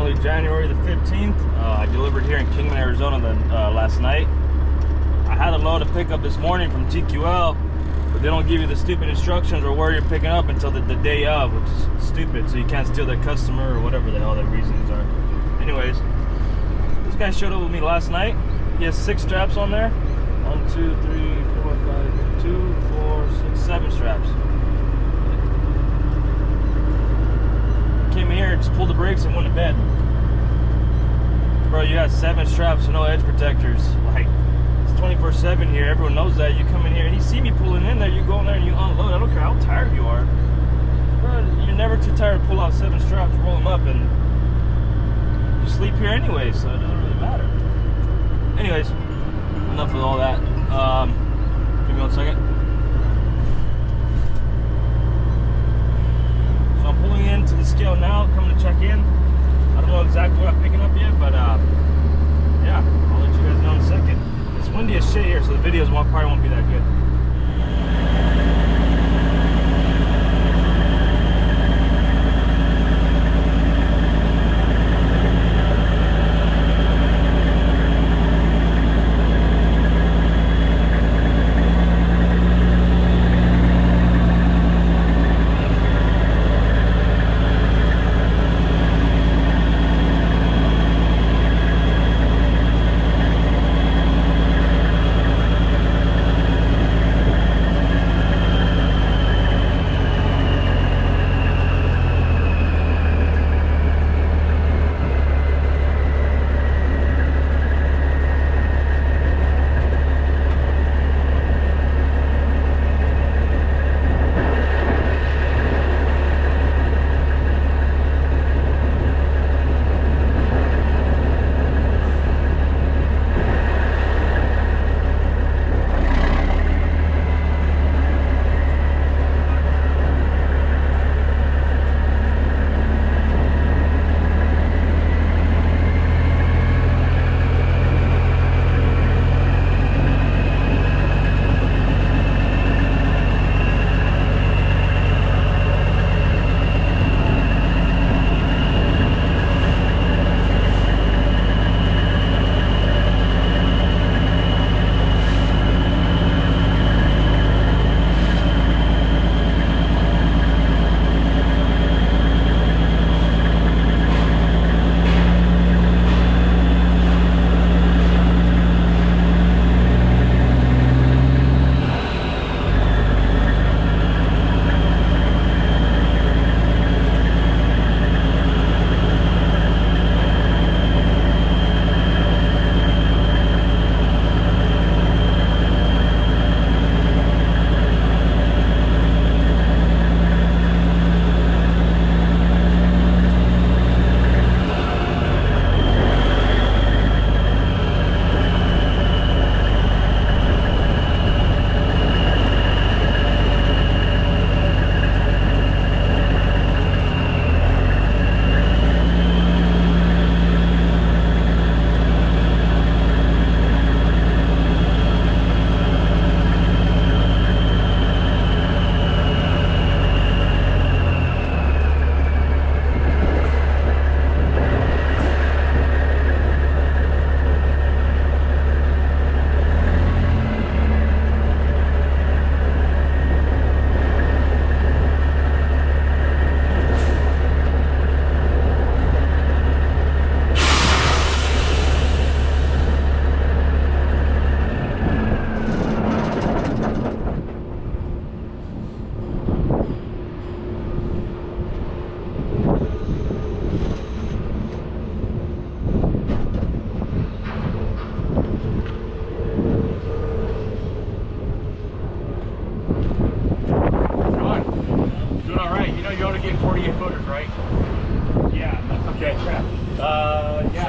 currently January the 15th. I delivered here in Kingman, Arizona last night. I had a load to pick up this morning from TQL, but they don't give you the stupid instructions or where you're picking up until the day of, which is stupid, so you can't steal their customer or whatever the hell their reasons are. Anyways, this guy showed up with me last night. He has 6 straps on there. 1, 2, 3, 4, 5, 2, 4, 6, 7 straps. Came in here, just pulled the brakes and went to bed. Bro, you got 7 straps with no edge protectors. Like, it's 24/7 here. Everyone knows that. You come in here and you see me pulling in there, you go in there and you unload. I don't care how tired you are. Bro, you're never too tired to pull out 7 straps, roll them up, and you sleep here anyway, so it doesn't really matter. Anyways, enough of all that. Give me 1 second. So I'm pulling into the scale now, coming to check in. I don't know exactly what I'm picking up yet, but yeah, I'll let you guys know in a second. It's windy as shit here, so the videos probably won't be that good.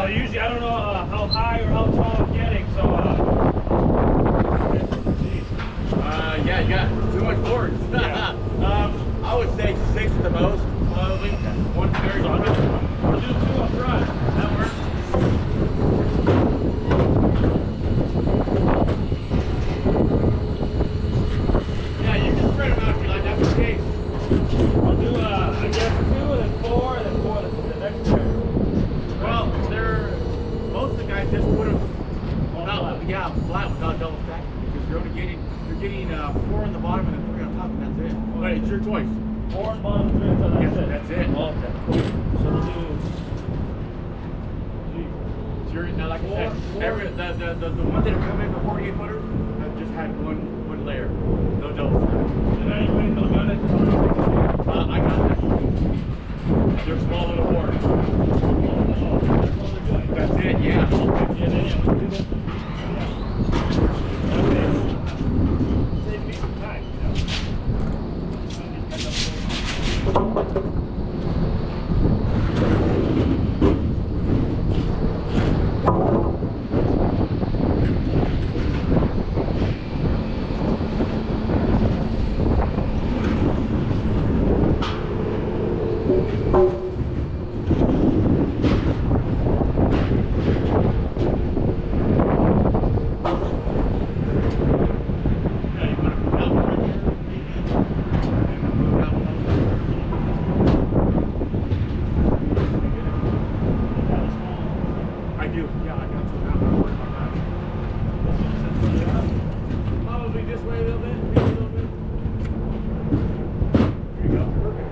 So usually I don't know how high or how tall I'm getting, so yeah, you got too much boards. yeah. I would say 6 at the most, probably. 130. So I'll do 2 up front. That works. Yeah, you can spread them out if you like. That's the case. I'll do I guess 2 and then 4 and then 4 the next pair. yeah, flat without double stacking because you're getting 4 on the bottom and then 3 on top, and that's it. But it's your choice. 4 on bottom, 3 on top. Yes, that's it. Okay, cool. So we'll do. It's your, now, like I said, the ones that have come in for 48 footers have just had one layer, no double stack. And now you put no gun at the top. I got that. They're small little boards. That's all they're doing. That's it, yeah. Yeah, then yeah, we do that. Yeah. Save me some time, you know. I do, yeah, I got you now. Don't worry about that. Probably this way a little bit, maybe a little bit. Here you go, perfect.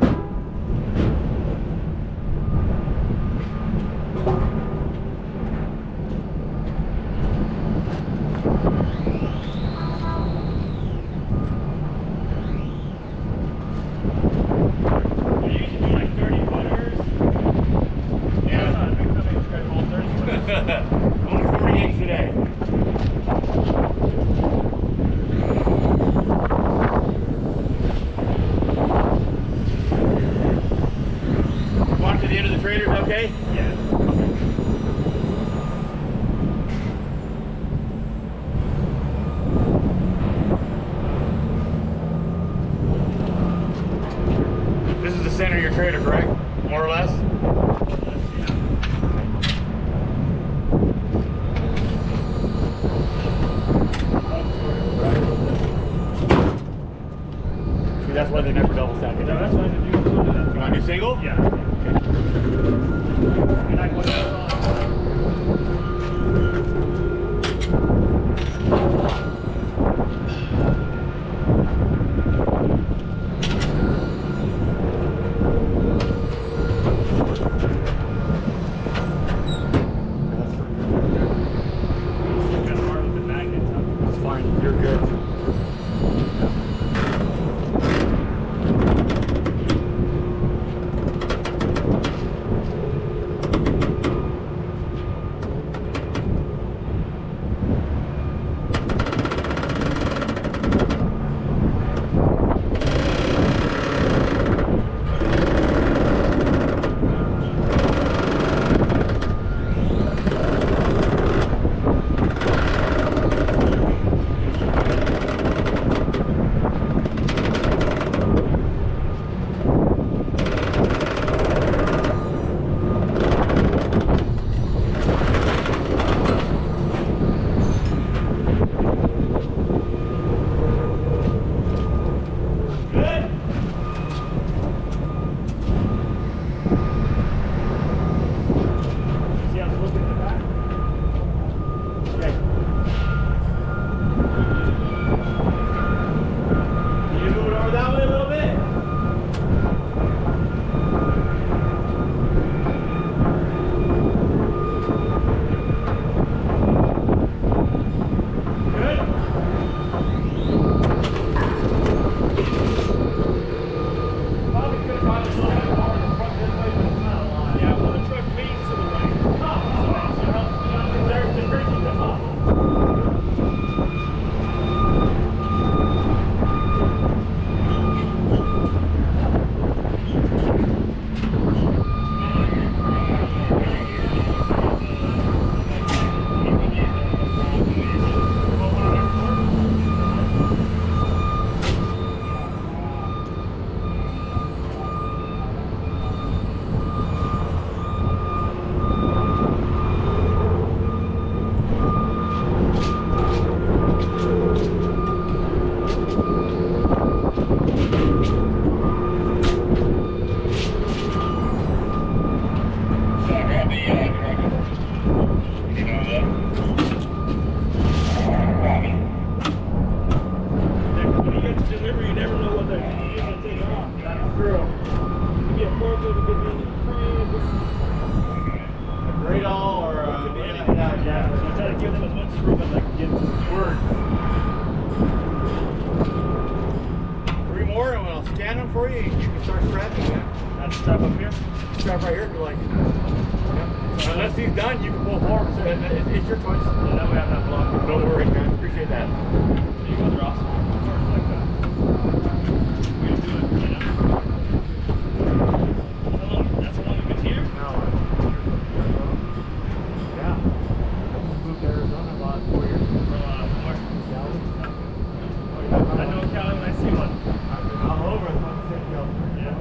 You usually do like 30 footers. Yeah. That's not a big company to stretch all 30 footers. Only 48 today. Walk to the end of the traders, okay? Yeah. This is the center of your trader, correct? More or less? See, that's why they never double stack it. No, that's fine. If you want to do that. You want to do single? Yeah. And I put that on. Kind of hard with the magnets, huh? That's fine. You're good. See how it's looking in the back? Okay. Can you move it over that way a little bit? Good? Probably could have gone a little bit more in front this way, but it's not a lot. Yeah, well, the truck leans to the right. So it helps me out there to bring them up. improvement I can get to the Word. 3 more, and I'll scan them for you. You can start strapping, man. That strap up here. Strap right here if you like. Yeah. So unless he's done, you can pull forward. So it's your choice. Yeah, that way I'm not blocking. Don't worry, man. Appreciate that. You guys are awesome. Sorry like that. We're gonna do it, you know. That's how long you've been here? No. Yeah. I just moved to Arizona about 4 years ago. Where? Cali. I know Cali when I see one. I've been all over the state of California. Yeah.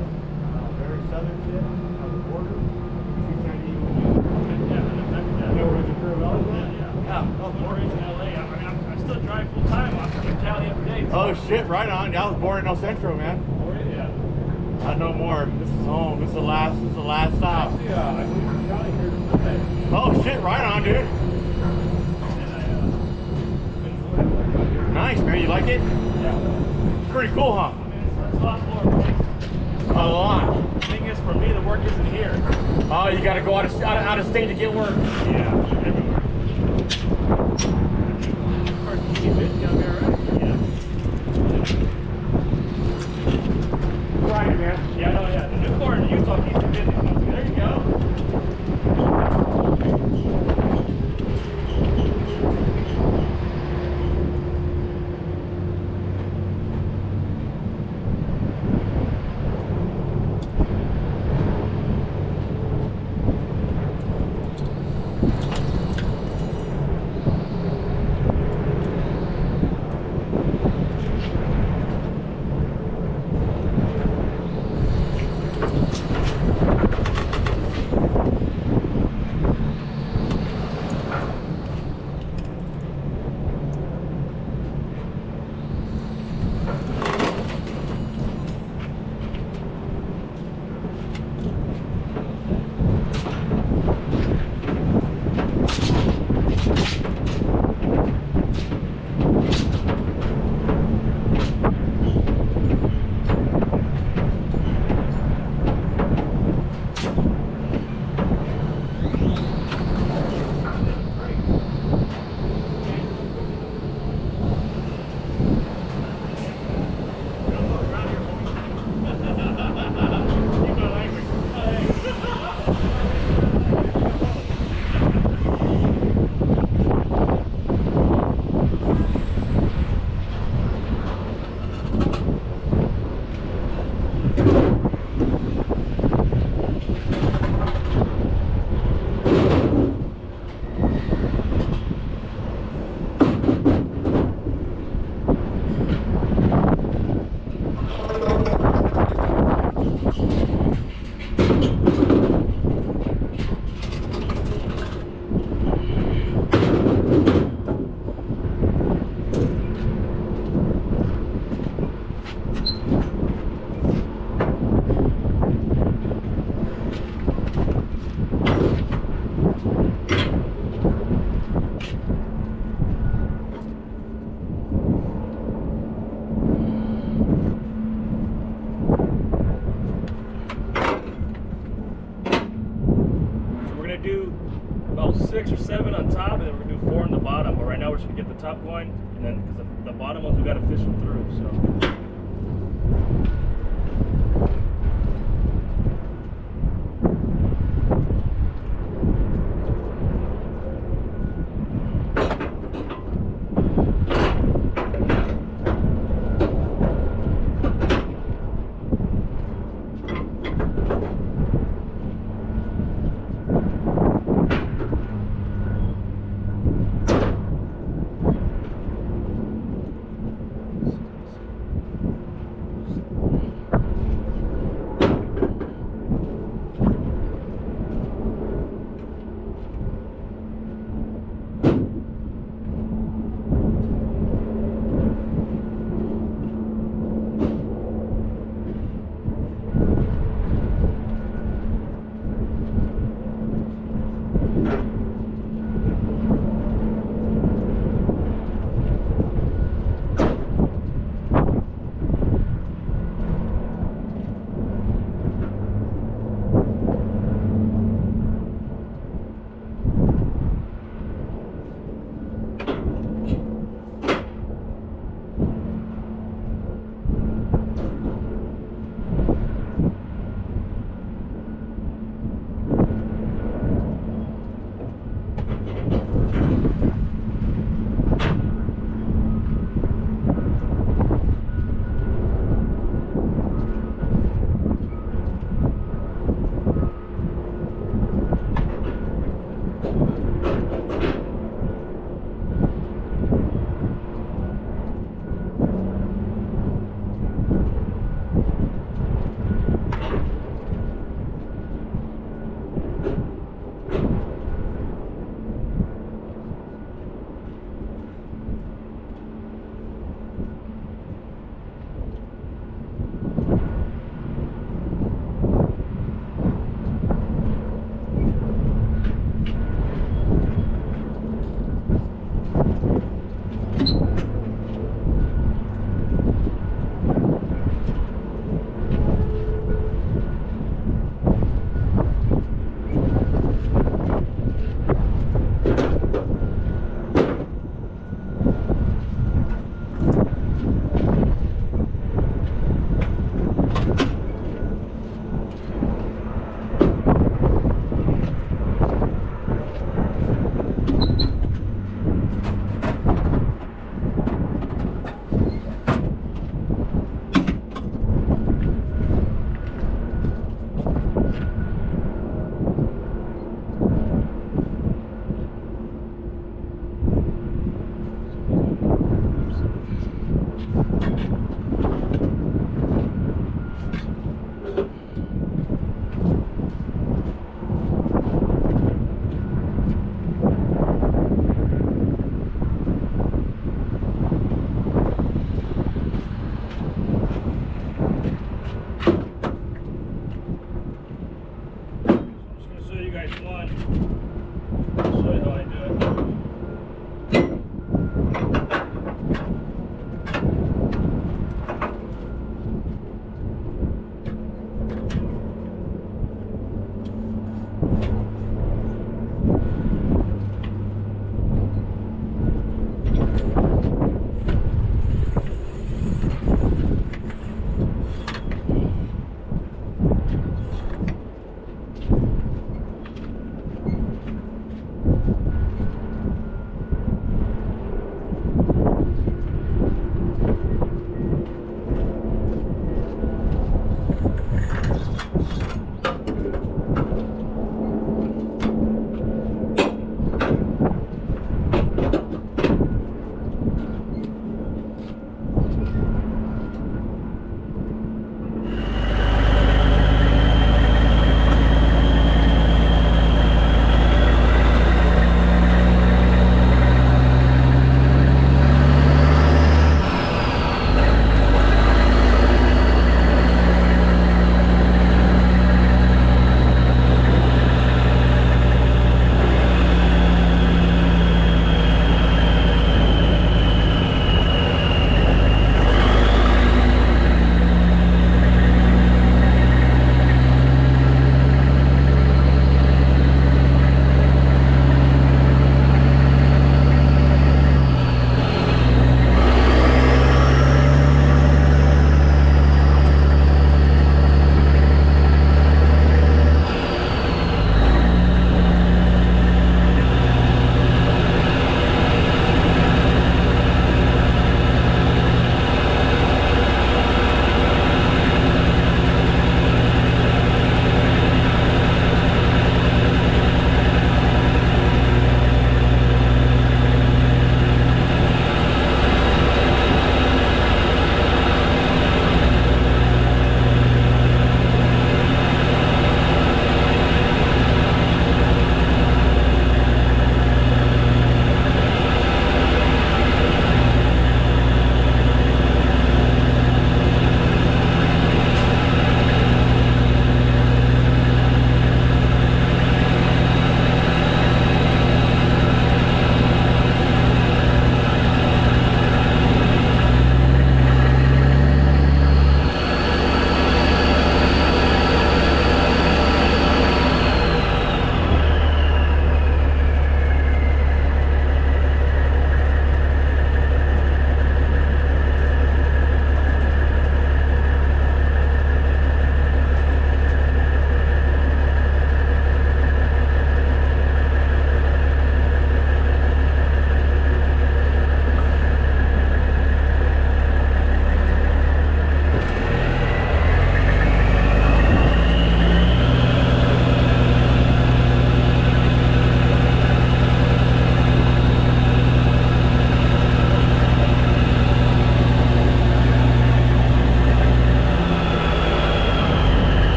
Very southern tip of the border. You see San Diego. Yeah, I know exactly that. You know where the Ventura Valley is? Yeah. I was raised in LA. I still drive full time. I'm in Cali every day. Oh shit, right on. Yeah, I was born in El Centro, man. Yeah. I know more. This is home. This is the last stop. Actually, I moved from Cali here to Sunday. Oh shit, right on, dude. Nice, man. You like it? Yeah. Pretty cool, huh? It's a lot more work. A lot. The thing is, for me, the work isn't here. Oh, you gotta go out of state to get work. Yeah, everywhere. Right, man. Yeah, no, yeah. The new car in Utah keeps you busy. There you go. Do about 6 or 7 on top, and then we're gonna do 4 on the bottom. But right now we're just gonna get the top going, and then because the bottom ones we gotta fish them through. So.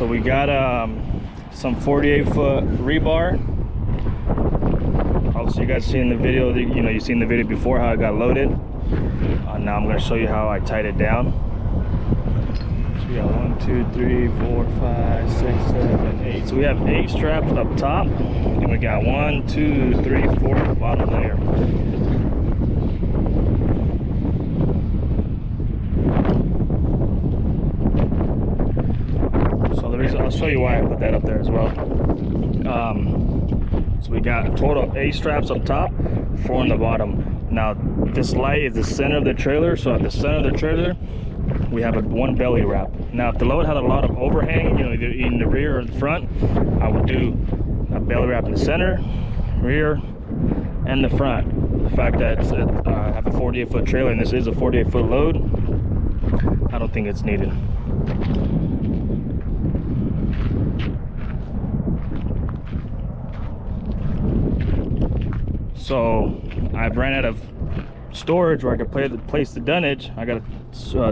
So we got some 48-foot rebar. Obviously, you guys seen the video. You've seen the video before how it got loaded. Now I'm going to show you how I tied it down. So we got 1, 2, 3, 4, 5, 6, 7, 8. So we have 8 straps up top, and we got 1, 2, 3, 4 at the bottom layer. So the reason, I'll show you why I put that up there as well. So we got a total of 8 straps up top, 4 on the bottom. Now this light is the center of the trailer, so at the center of the trailer we have one belly wrap. Now if the load had a lot of overhang, either in the rear or the front, I would do a belly wrap in the center, rear, and the front. The fact that I have a 48-foot trailer and this is a 48-foot load, I don't think it's needed. So I've ran out of storage where I could place the dunnage. I gotta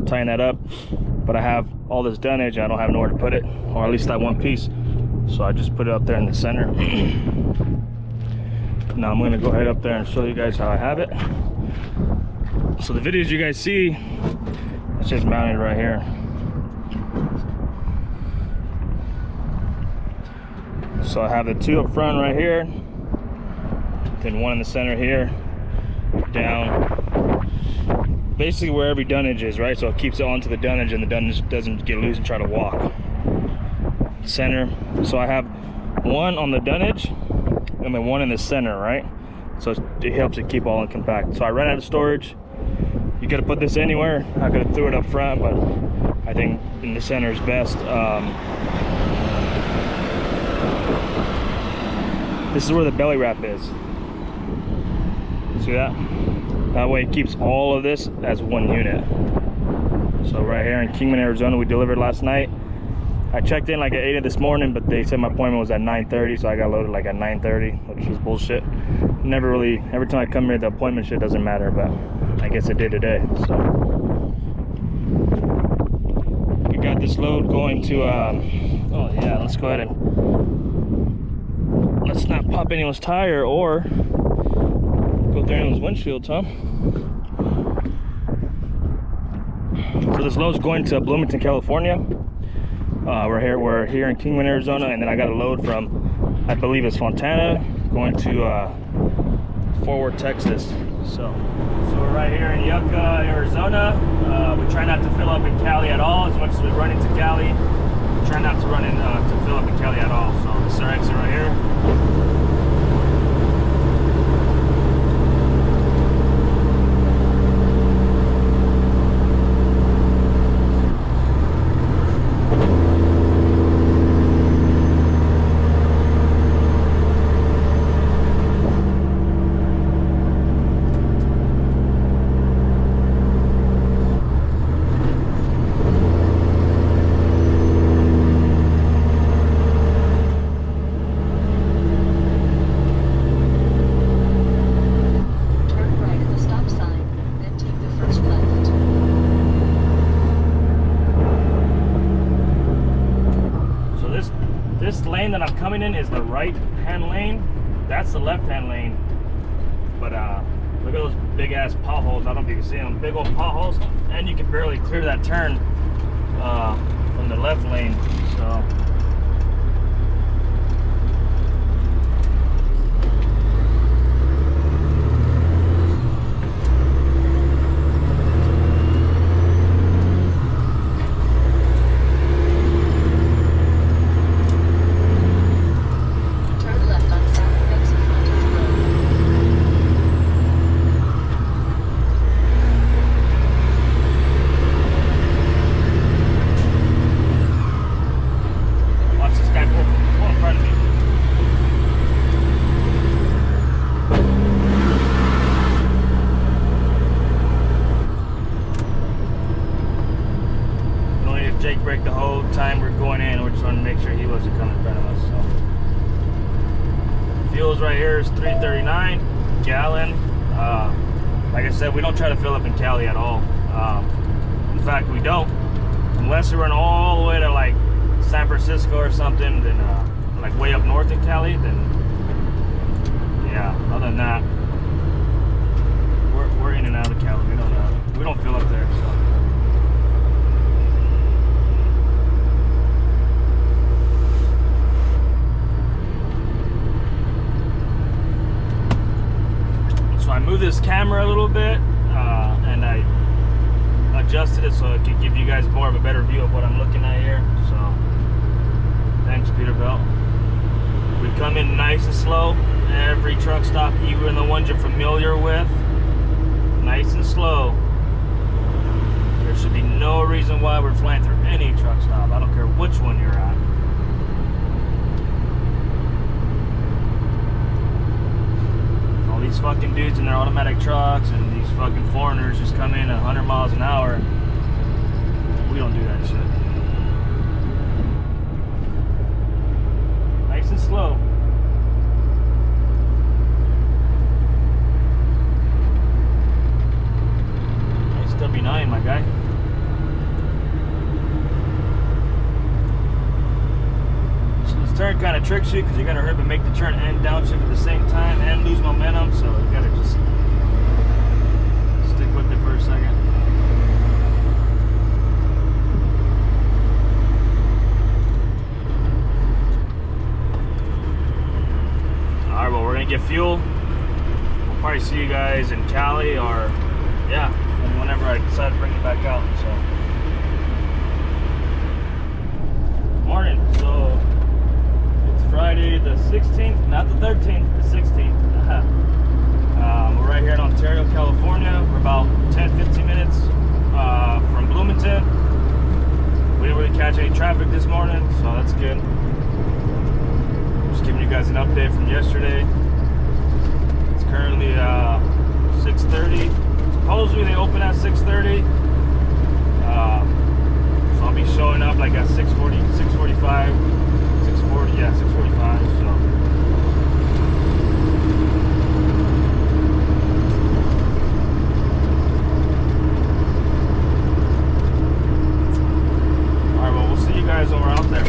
tighten that up, but I have all this dunnage. I don't have nowhere to put it, or at least that one piece. So I just put it up there in the center. Now I'm gonna go ahead up there and show you guys how I have it. So the videos you guys see, it's just mounted right here. So I have the 2 up front right here, then 1 in the center here, down basically where every dunnage is, right? So it keeps it onto the dunnage and the dunnage doesn't get loose and try to walk. Center, so I have 1 on the dunnage and then 1 in the center, right? So it helps it keep all in compact. So I ran out of storage. You could have put this anywhere. I could have threw it up front, but I think in the center is best. This is where the belly wrap is. See that? That way it keeps all of this as one unit. So right here in Kingman, Arizona, we delivered last night. I checked in like at 8 this morning, but they said my appointment was at 9:30, so I got loaded like at 9:30, which was bullshit. Never really, every time I come here, the appointment shit doesn't matter, but I guess it did today. So we got this load going to, oh yeah, let's go ahead and, let's not pop anyone's tire or go through anyone's windshield, huh? So this load's going to Bloomington, California. We're here in Kingman, Arizona, and then I got a load from, I believe it's Fontana, going to Fort Worth, Texas. So we're right here in Yucca, Arizona. We try not to fill up in Cali at all. As much as we run into Cali, we try not to run in to fill up in Cali at all. So this is our exit right here. This lane that I'm coming in is the right hand lane. That's the left hand lane. But look at those big ass potholes. I don't know if you can see them, big old potholes, and you can barely clear that turn from the left lane. So Jake braked the whole time we're going in. We're just trying to make sure he wasn't coming in front of us. So fuels right here is 339 gallon. Like I said, we don't try to fill up in Cali at all. In fact, we don't, unless we run all the way to like San Francisco or something, then like way up north in Cali, then yeah. Other than that, we're in and out of Cali. We don't feel up there. So. So I moved this camera a little bit, and I adjusted it so it could give you guys more of a better view of what I'm looking at here. So thanks, Peterbilt. We come in nice and slow. Every truck stop, even the ones you're familiar with, nice and slow. There should be no reason why we're flying through any truck stop. I don't care which one you're at. All these fucking dudes in their automatic trucks and these fucking foreigners just come in at 100 miles an hour. We don't do that shit. Nice and slow. Nice W9, my guy. So this turn kind of tricks you because you gotta hurry up and make the turn and downshift at the same time and lose momentum, so you gotta just stick with it for a second. Alright, well, we're gonna get fuel. We'll probably see you guys in Cali or, yeah, whenever I decide to bring it back out. So, morning. So, it's Friday the 16th, not the 13th, the 16th. We're right here in Ontario, California. We're about 10-15 minutes from Bloomington. We didn't really catch any traffic this morning, so that's good. Just giving you guys an update from yesterday. It's currently 6:30. Supposedly they open at 6:30. So I'll be showing up like at 6:40, 6:45, 6:40, yeah, 6:45. So. All right, well, we'll see you guys when we're out there.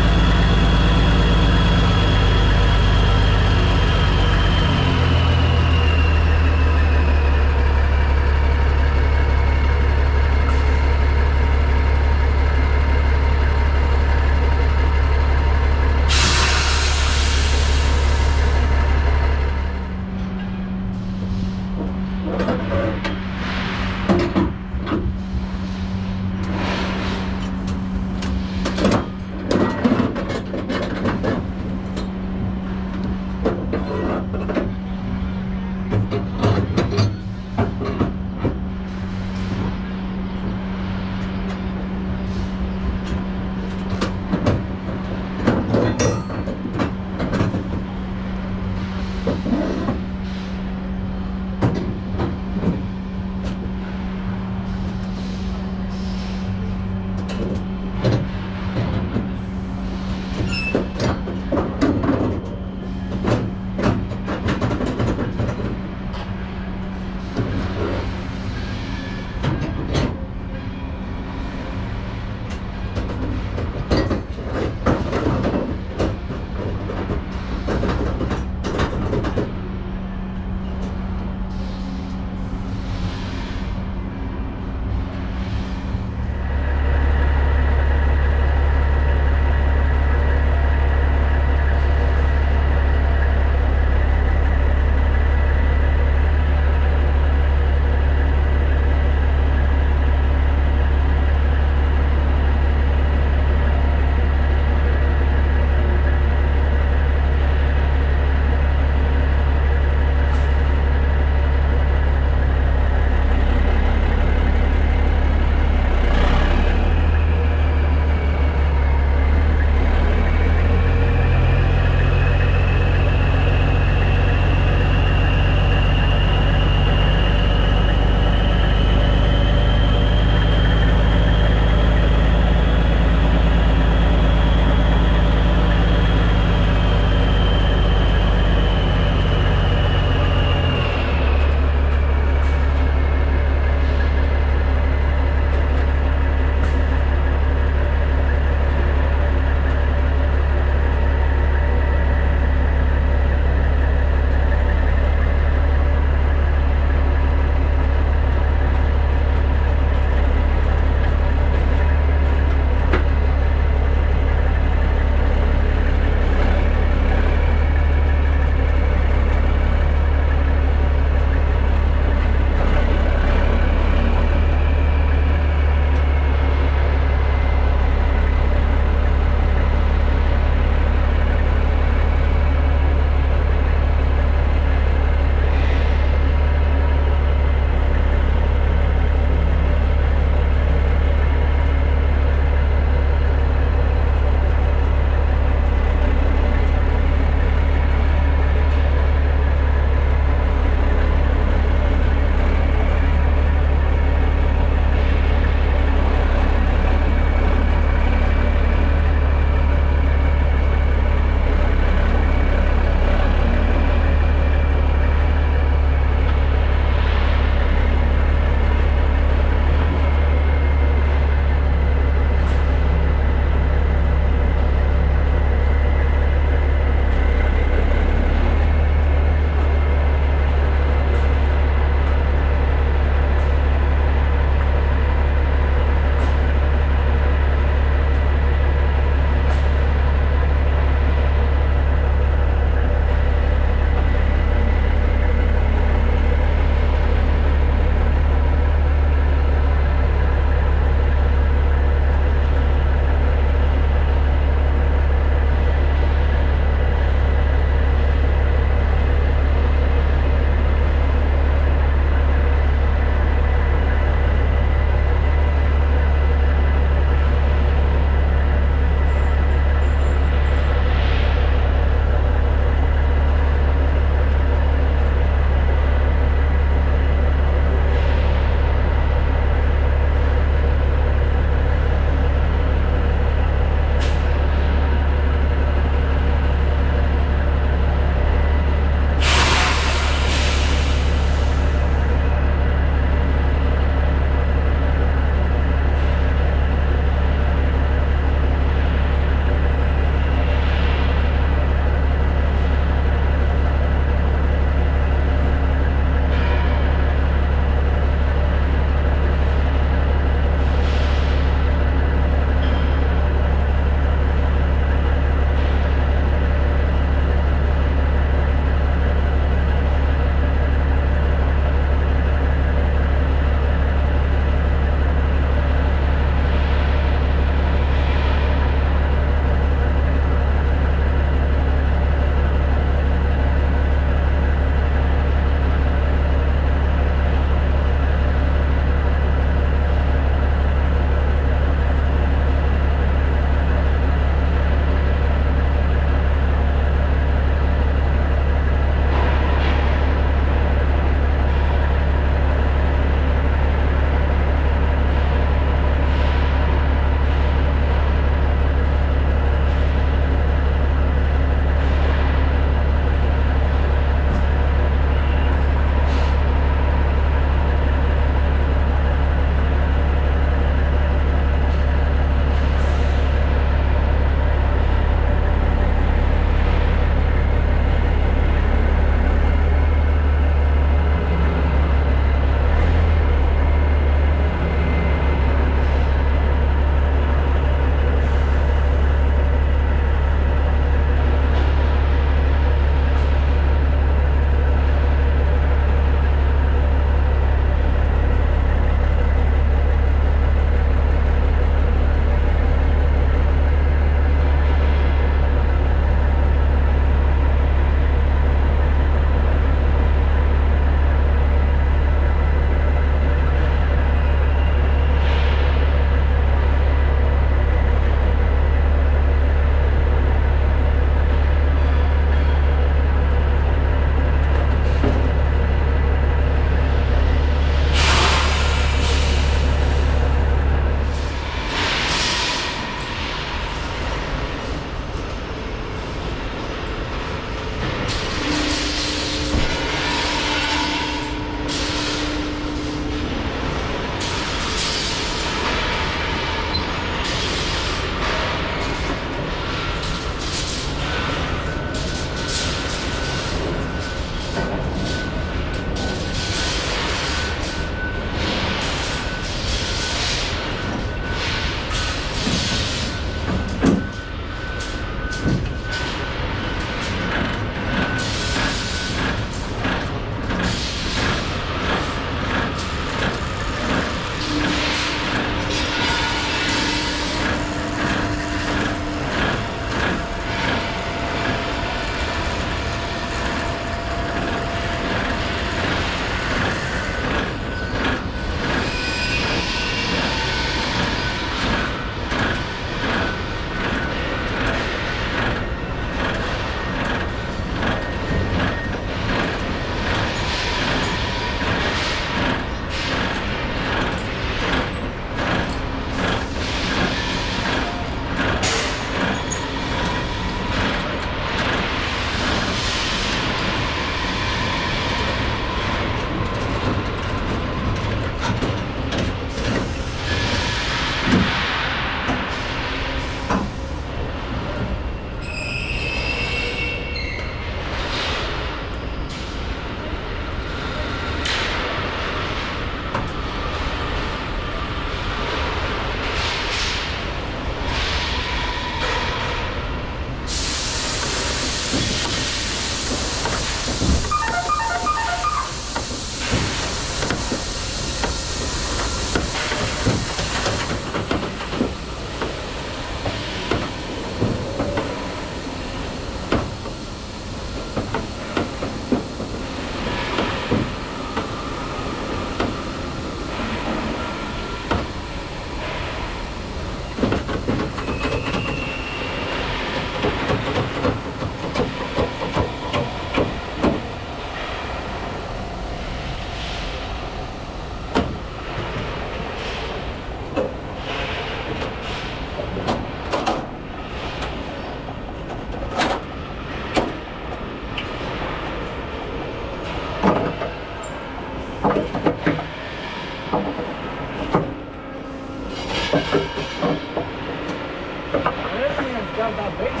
Everything has got that base.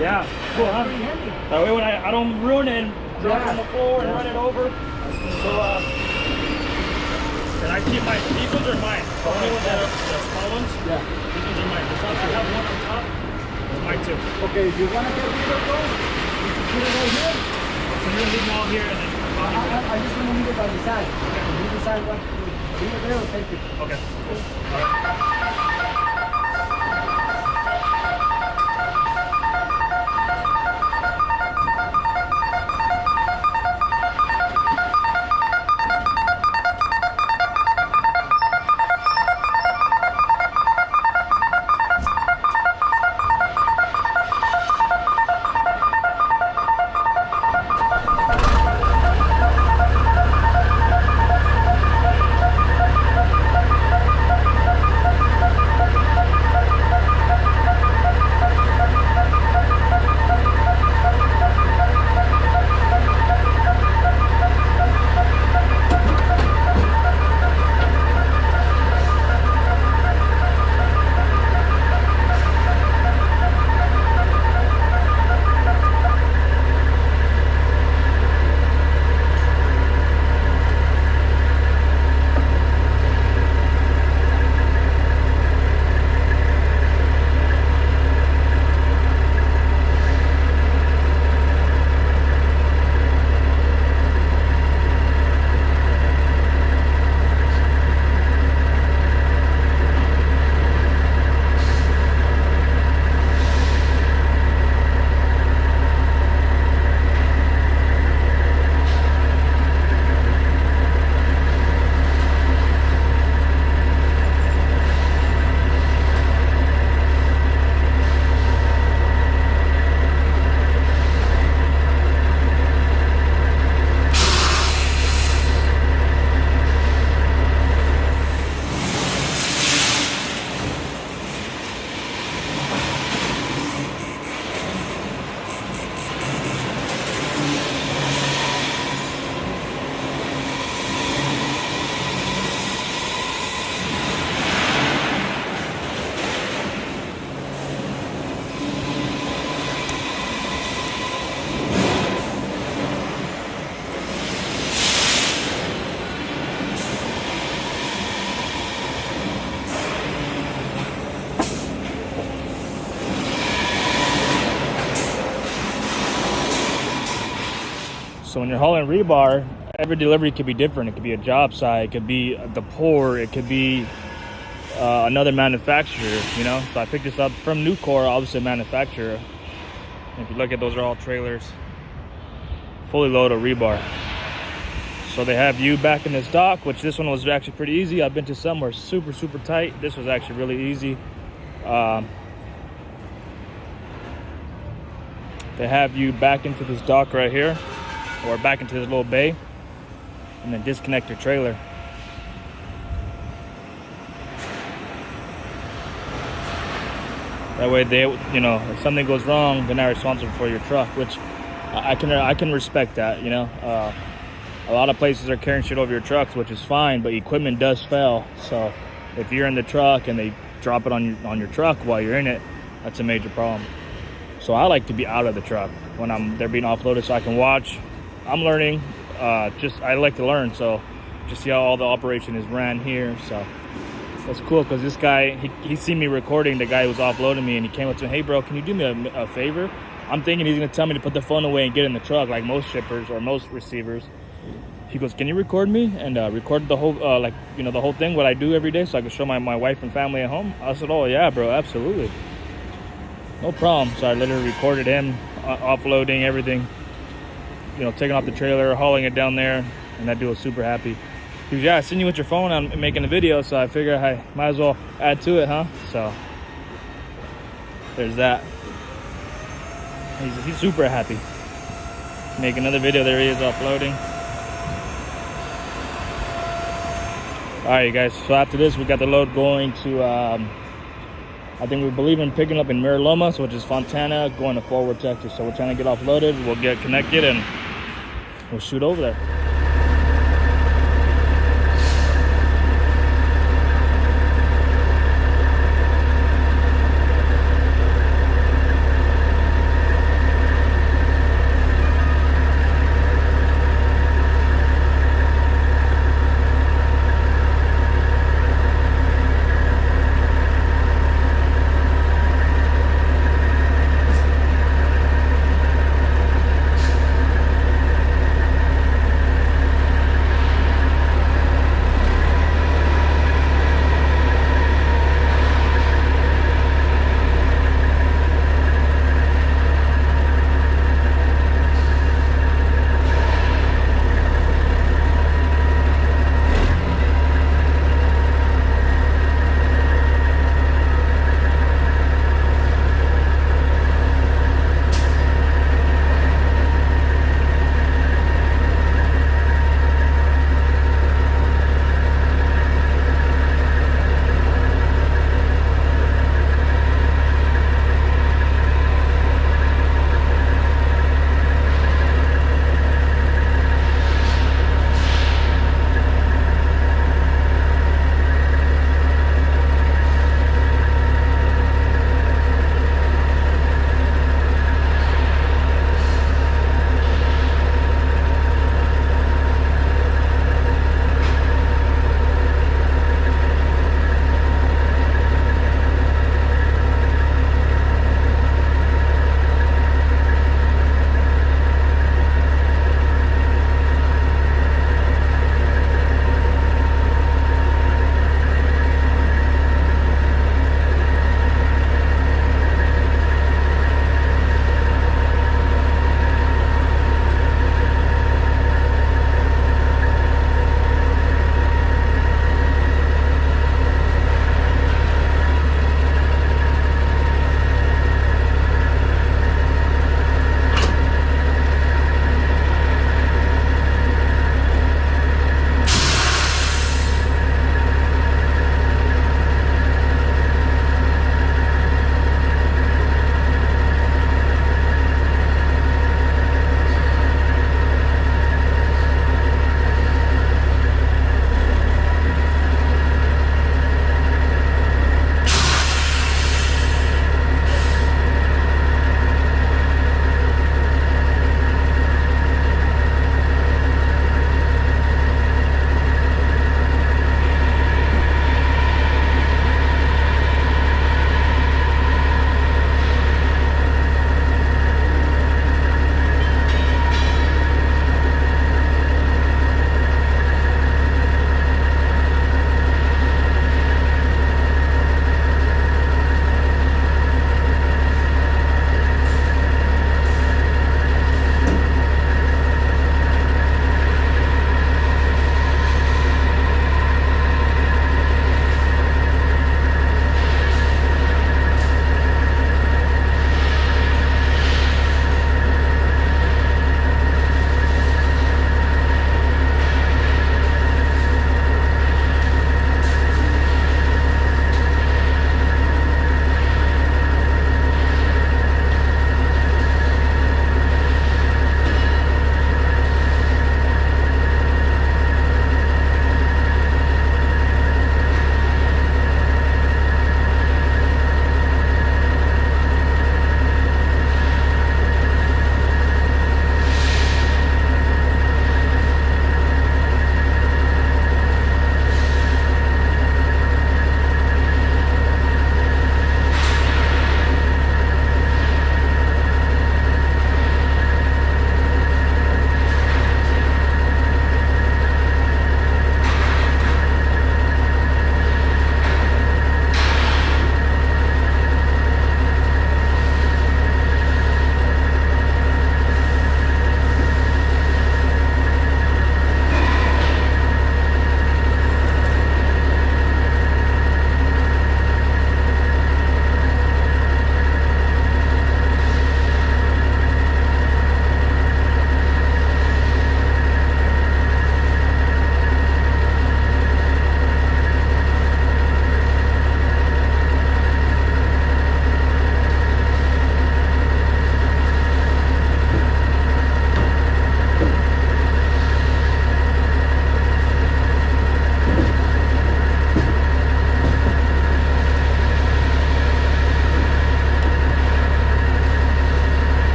Yeah. Cool, huh? Pretty handy. That way when I don't ruin it and drop it on the floor and Yeah. run it over. So and I keep my, these ones are mine. The only ones that are the small ones, Yeah. these ones are mine. The top, I have one on top, it's mine too. Okay, if you want to get rid of those, you can put it right here. So you're gonna leave them all here and then I just want to leave it by the side. You decide what to leave it there or take it. okay. Cool. All right. So when you're hauling rebar, every delivery could be different. It could be a job site, it could be the pour, it could be another manufacturer, you know. So I picked this up from Nucor, obviously a manufacturer. And if you look at, those are all trailers, fully loaded rebar. So they have you back in this dock, which this one was actually pretty easy. I've been to some where super tight. This was actually really easy. They have you back into this dock right here, or back into this little bay, and then disconnect your trailer. That way they, you know, if something goes wrong, they're not responsible for your truck, which I can respect that, you know. A lot of places are carrying shit over your trucks, which is fine, but equipment does fail. So if you're in the truck and they drop it on your truck while you're in it, that's a major problem. So I like to be out of the truck when they're being offloaded, so I can watch. I'm learning. I like to learn, so just see how all the operation is ran here. So that's cool, because this guy, he seen me recording the guy who was offloading me, and he came up to me, hey bro, can you do me a favor? I'm thinking he's gonna tell me to put the phone away and get in the truck like most shippers or most receivers. He goes, can you record me? And record the whole, like, you know, the whole thing, what I do every day, so I can show my wife and family at home. I said, oh yeah, bro, absolutely. No problem. So I literally recorded him offloading everything, you know, taking off the trailer, hauling it down there, and that dude was super happy. He was, yeah, I seen you with your phone, I'm making a video, so I figured I might as well add to it, huh? So there's that. He's super happy. Make another video. There he is offloading. All right, you guys, so after this we got the load going to I think we believe in picking up in Marilomas, which is Fontana, going to Forward, Texas. So we're trying to get offloaded, we'll get connected, and we'll shoot over there.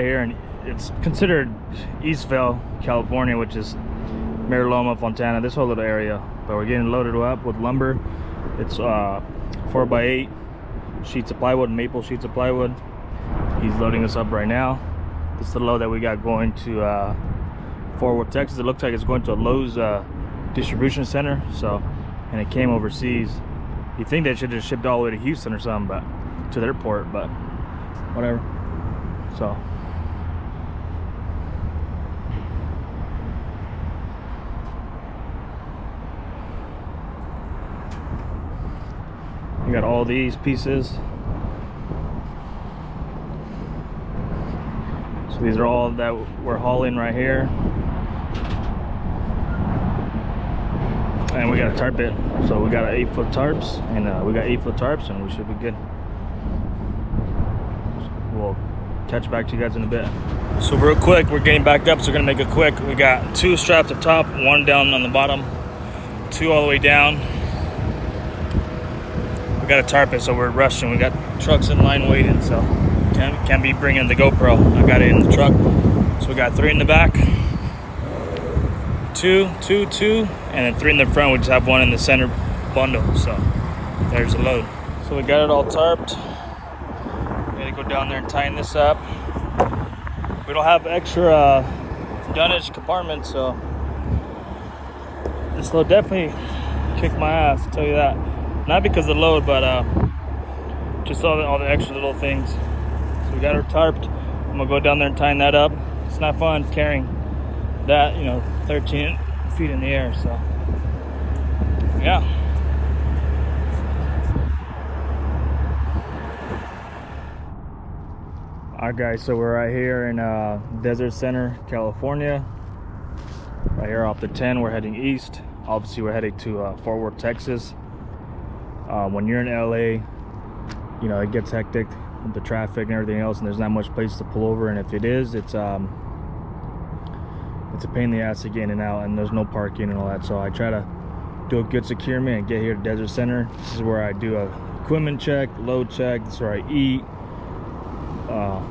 here, and it's considered Eastvale, California, which is Mare Loma, Fontana, this whole little area. But we're getting loaded up with lumber. It's 4x8 sheets of plywood, maple sheets of plywood. He's loading us up right now. This is the load that we got going to Fort Worth, Texas. It looks like it's going to a Lowe's distribution center. So, and it came overseas. You think they should have shipped all the way to Houston or something, but to their port, but whatever. So you got all these pieces. So these are all that we're hauling right here. And we got to tarp it. So we got 8-foot tarps, and we got 8-foot tarps, and we should be good. We'll catch back to you guys in a bit. So real quick, we're getting backed up, so we're gonna make it quick. We got 2 straps up top, 1 down on the bottom, 2 all the way down. We got to tarp it, so we're rushing. We got trucks in line waiting, so can't be bringing the GoPro. I got it in the truck. So we got 3 in the back, 2, and then 3 in the front. We just have 1 in the center bundle. So there's the load. So we got it all tarped. We gotta go down there and tighten this up. We don't have extra dunnage compartments, so this load definitely kicked my ass, I'll tell you that. Not because of the load, but just all the extra little things. So we got her tarped. I'm gonna go down there and tighten that up. It's not fun carrying that, 13 feet in the air, so yeah. All right, guys, so we're right here in Desert Center, California. Right here off the 10, we're heading east. Obviously, we're heading to Fort Worth, Texas. When you're in LA, it gets hectic with the traffic and everything else, and there's not much place to pull over. And if it is, it's a pain in the ass to get in and out, and there's no parking and all that. So I try to do a good securement and get here to Desert Center. This is where I do a equipment check, load check. This is where I eat.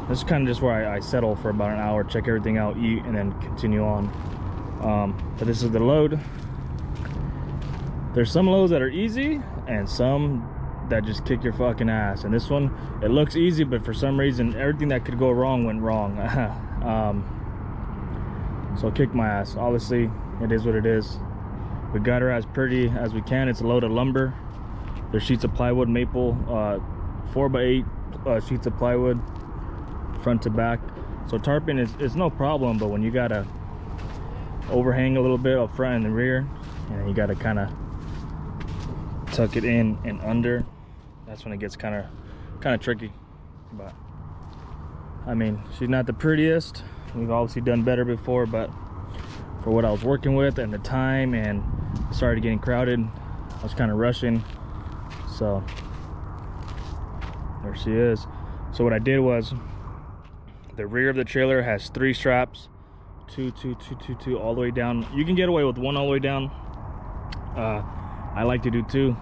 This is kind of just where I settle for about an hour, check everything out, eat, and then continue on. But this is the load. There's some loads that are easy and some that just kick your fucking ass, and this one, it looks easy, but for some reason everything that could go wrong went wrong. So kick my ass. Obviously it is what it is. We got her as pretty as we can. It's a load of lumber. There's sheets of plywood, maple, 4x8 sheets of plywood, front to back. So tarping is no problem, but when you gotta overhang a little bit up front and the rear, and you gotta kind of tuck it in and under, that's when it gets kind of tricky. But I mean, she's not the prettiest. We've obviously done better before, but for what I was working with and the time, and it started getting crowded, I was kind of rushing. So there she is. So what I did was, the rear of the trailer has 3 straps, 2 all the way down. You can get away with 1 all the way down. I like to do 2.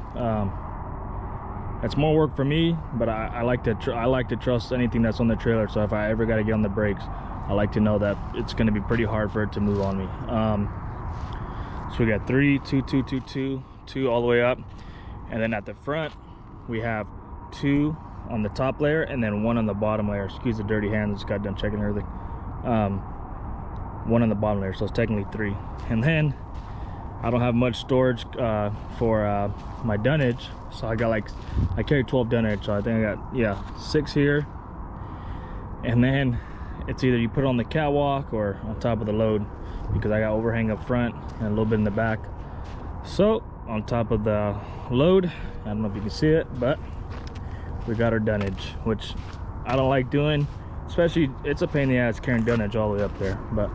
That's more work for me, but I like to trust anything that's on the trailer. So if I ever got to get on the brakes, I like to know that it's going to be pretty hard for it to move on me. So we got 3, 2 all the way up, and then at the front we have 2 on the top layer and then 1 on the bottom layer. Excuse the dirty hands, just got done checking everything. 1 on the bottom layer, so it's technically 3. And then I don't have much storage for my dunnage, so I carry 12 dunnage, so I think I got 6 here. And then it's either you put it on the catwalk or on top of the load, because I got overhang up front and a little bit in the back. So on top of the load, I don't know if you can see it, but we got our dunnage, which I don't like doing, especially it's a pain in the ass carrying dunnage all the way up there, but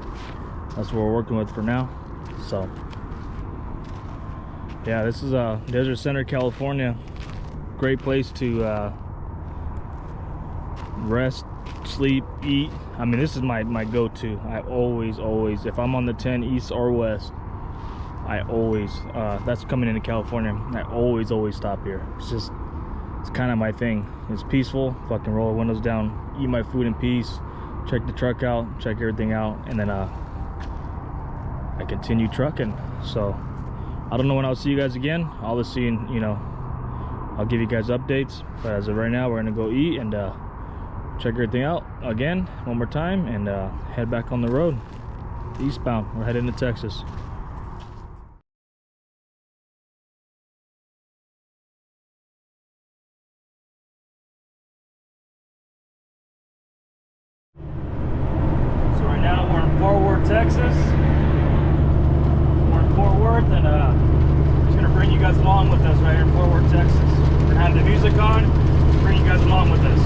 that's what we're working with for now. So yeah, this is Desert Center, California. Great place to rest, sleep, eat. I mean, this is my go-to. I always, if I'm on the 10 east or west, I always, that's coming into California, I always stop here. It's kind of my thing. It's peaceful. Fucking roll the windows down, eat my food in peace, check the truck out, check everything out, and then I continue trucking. So I don't know when I'll see you guys again. Obviously, you know, I'll give you guys updates, but as of right now, we're gonna go eat and check everything out again one more time, and head back on the road eastbound. We're heading to Texas. So right now we're in Fort Worth, Texas. We're in Fort Worth, and just gonna bring you guys along with us right here in Fort Worth, Texas. We're gonna have the music on, just bring you guys along with us.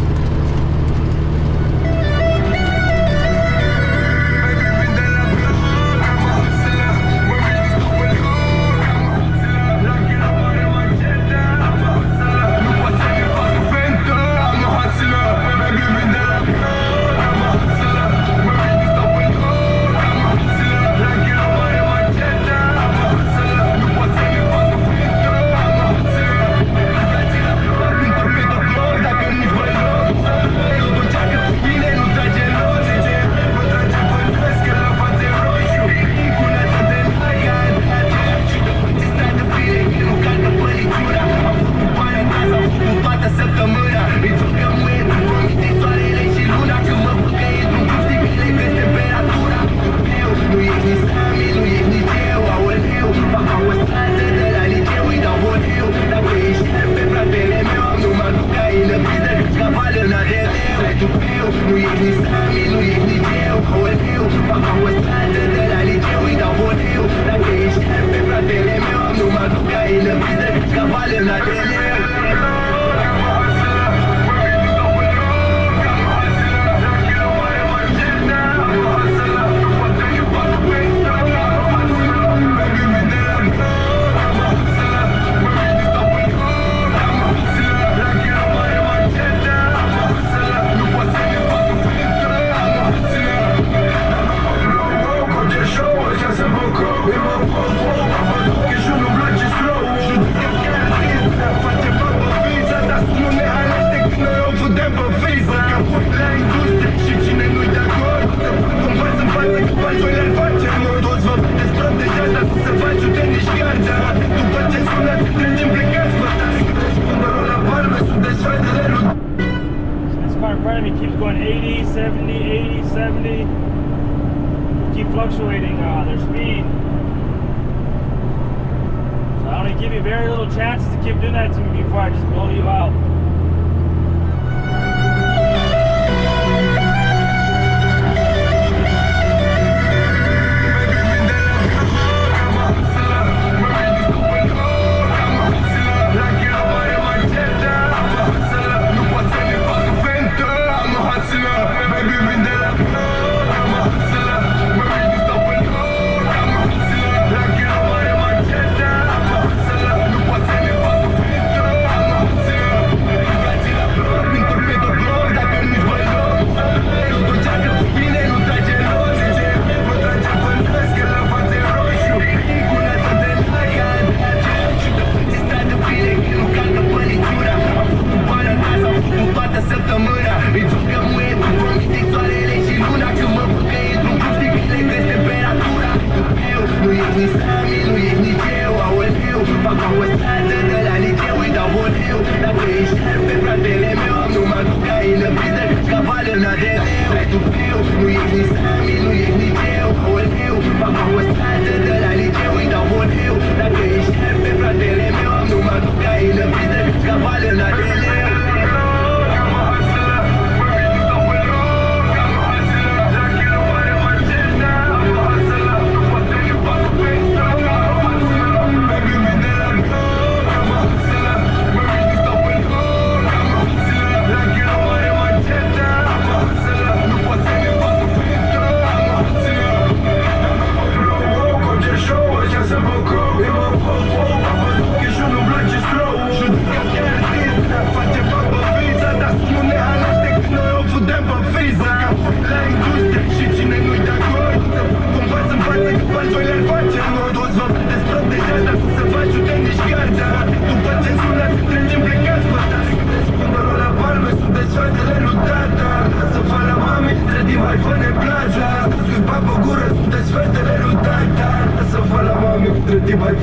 Keeps going 80, 70, 80, 70. Keep fluctuating their speed. So I only give you very little chances to keep doing that to me before I just blow you out.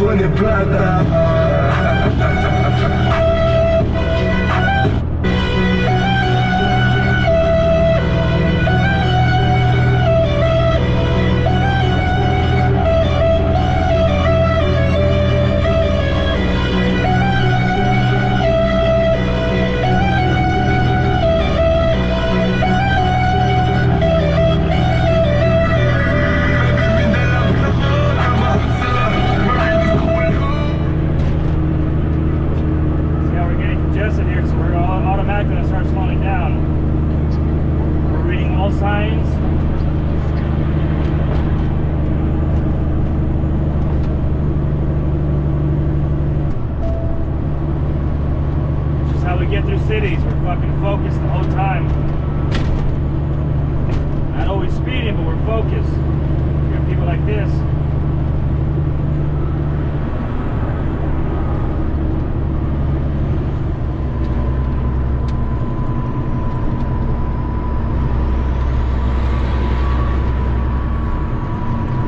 pone plata. Cities, we're fucking focused the whole time. Not always speeding, but we're focused. You got people like this.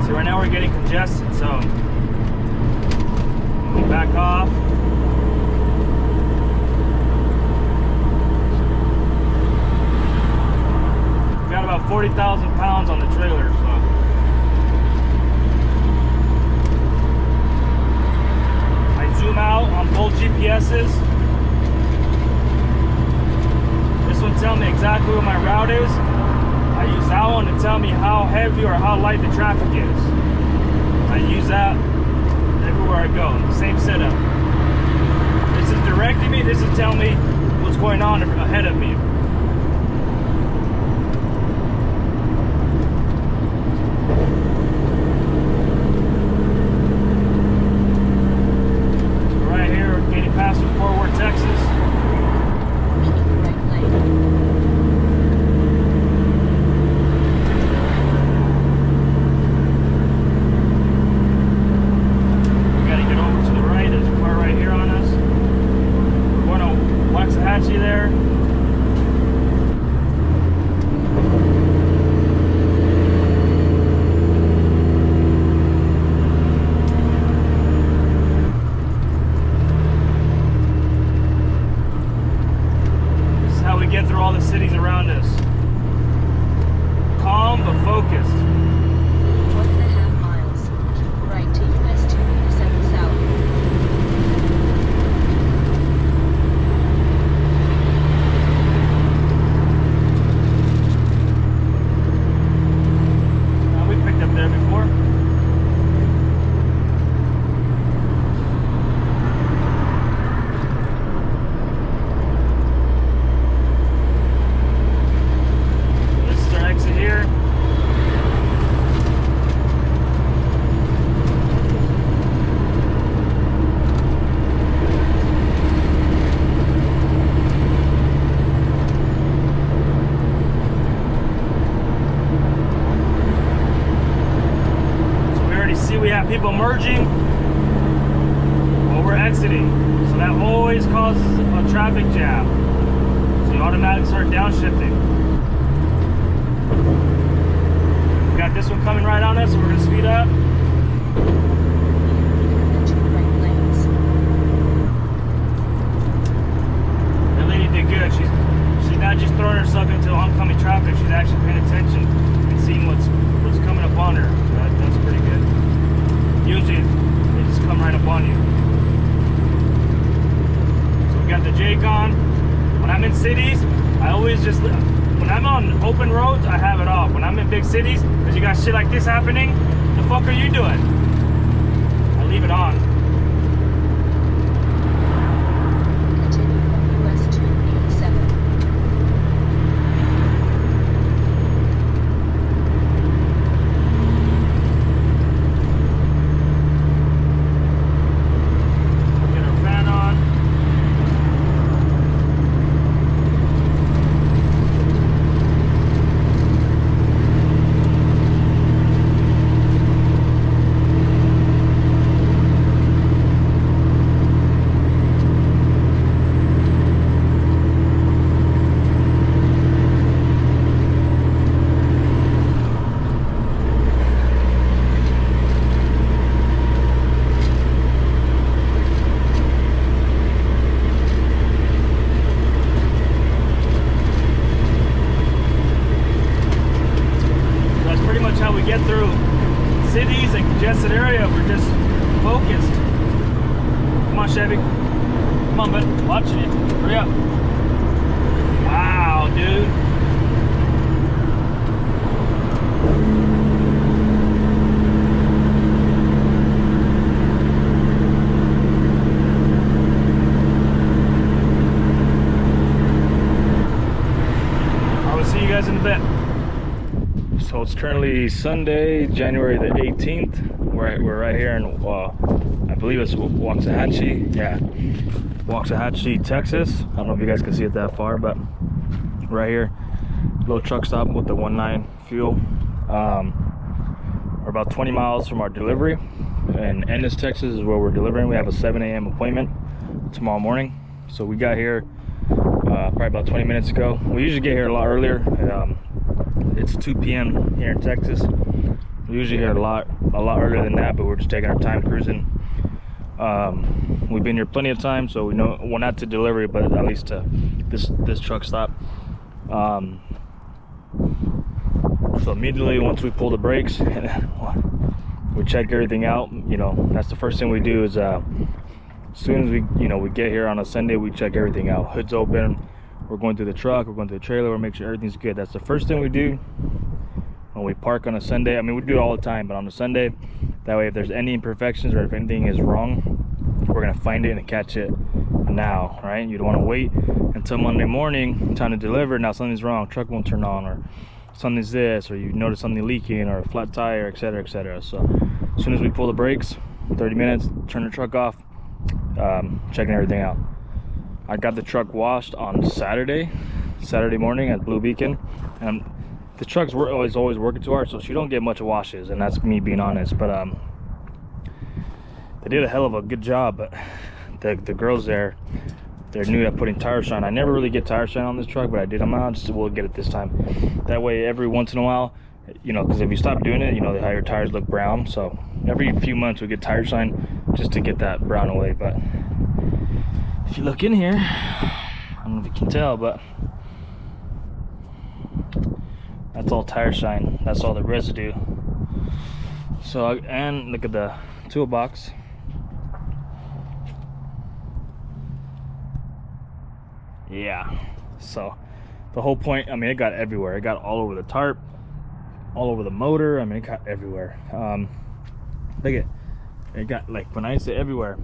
So right now we're getting congested, so we back off. About 40,000 pounds on the trailer, so I zoom out on both GPSs. This one tells me exactly where my route is. I use that one to tell me how heavy or how light the traffic is. I use that everywhere I go. Same setup. This is directing me. This is telling me what's going on ahead of me. Cities around us. Calm but focused. 1.5 miles. Keep right to US 287 south. We picked up there before. People merging while we're exiting, so that always causes a traffic jam, so you automatically start downshifting. We got this one coming right on us, so we're gonna speed up. That lady did good. She's not just throwing herself into oncoming traffic, she's actually paying attention and seeing what's coming up on her. So that's pretty good. Usually they just come right up on you. So we got the Jake on. When I'm in cities, I always just, when I'm on open roads, I have it off. When I'm in big cities, because you got shit like this happening, the fuck are you doing? I leave it on. Continue US 287. Chevy. Come on, bud. Watching you. Hurry up. Wow, dude. I will see you guys in a bit. So it's currently Sunday, January the 18th. We're right here in, I believe it's Waxahachie. Yeah, Waxahachie, Texas. I don't know if you guys can see it that far, but right here, little truck stop with the 1.9 fuel. We're about 20 miles from our delivery, and Ennis, Texas is where we're delivering. We have a 7 a.m. appointment tomorrow morning, so we got here probably about 20 minutes ago. We usually get here a lot earlier. It's 2 p.m. here in Texas. We usually here a lot earlier than that, but we're just taking our time cruising. We've been here plenty of time, so we know, well, not to delivery, but at least to this truck stop. So immediately once we pull the brakes, we check everything out. You know, that's the first thing we do. Is as soon as we get here on a Sunday, we check everything out. Hood's open. We're going through the truck, we're going through the trailer, we'll make sure everything's good. That's the first thing we do when we park on a Sunday. I mean, we do it all the time, but on a Sunday, that way if there's any imperfections or if anything is wrong, we're gonna find it and catch it now, right? You don't want to wait until Monday morning, time to deliver. Now something's wrong, truck won't turn on, or something's this, or you notice something leaking, or a flat tire, etc., etc. So as soon as we pull the brakes, 30 minutes, turn the truck off, checking everything out. I got the truck washed on Saturday morning at Blue Beacon, and the trucks were always working too hard, so she don't get much washes, and that's me being honest. But they did a hell of a good job. But the girls there, they're new at putting tire shine. I never really get tire shine on this truck, but I did. We'll get it this time. That way, every once in a while, you know, because if you stop doing it, you know, your tires look brown. So every few months we get tire shine just to get that brown away. But if you look in here, I don't know if you can tell, but that's all tire shine. That's all the residue. So, and look at the toolbox. Yeah, so the whole point, I mean, it got everywhere. It got all over the tarp, all over the motor. I mean, it got everywhere. Look at it, got, like, when I say everywhere,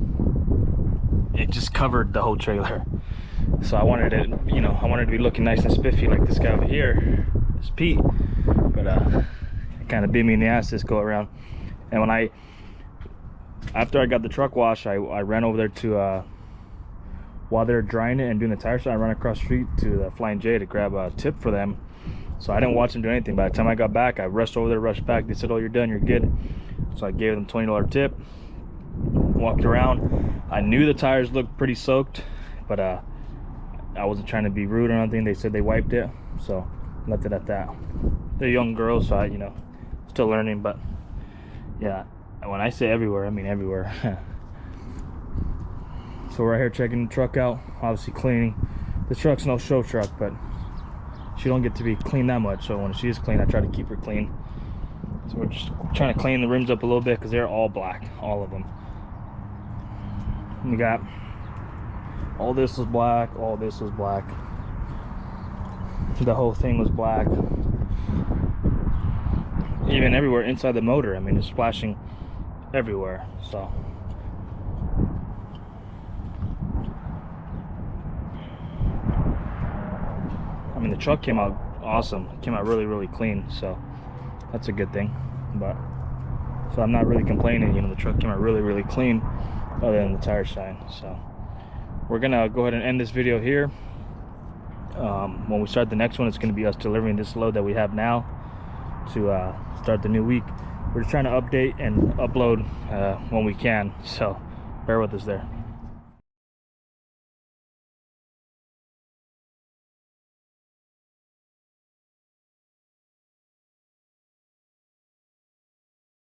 it just covered the whole trailer. So I wanted it, you know, I wanted to be looking nice and spiffy like this guy over here, this Pete. But it kind of bit me in the ass this go around. And when after I got the truck wash, I ran over there to while they're drying it and doing the tire shine, I ran across the street to the Flying J to grab a tip for them. So I didn't watch them do anything. By the time I got back, I rushed over there, rushed back. They said, "Oh, you're done, you're good." So I gave them a $20 tip, walked around. I knew the tires looked pretty soaked, but I wasn't trying to be rude or anything. They said they wiped it, so left it at that. They're young girls, so I, you know, still learning. But yeah, when I say everywhere, I mean everywhere. So we're right here checking the truck out, obviously cleaning. The truck's no show truck, but she don't get to be clean that much, so when she is clean, I try to keep her clean. So we're just trying to clean the rims up a little bit because they're all black, all of them. And we got all this was black, all this was black, the whole thing was black, even everywhere inside the motor. I mean, it's splashing everywhere. So I mean, the truck came out awesome. It came out really clean, so that's a good thing. But so I'm not really complaining, you know, the truck came out really clean, other than the tire shine. So we're gonna go ahead and end this video here. When we start the next one, it's gonna be us delivering this load that we have now to start the new week. We're just trying to update and upload when we can, so bear with us there.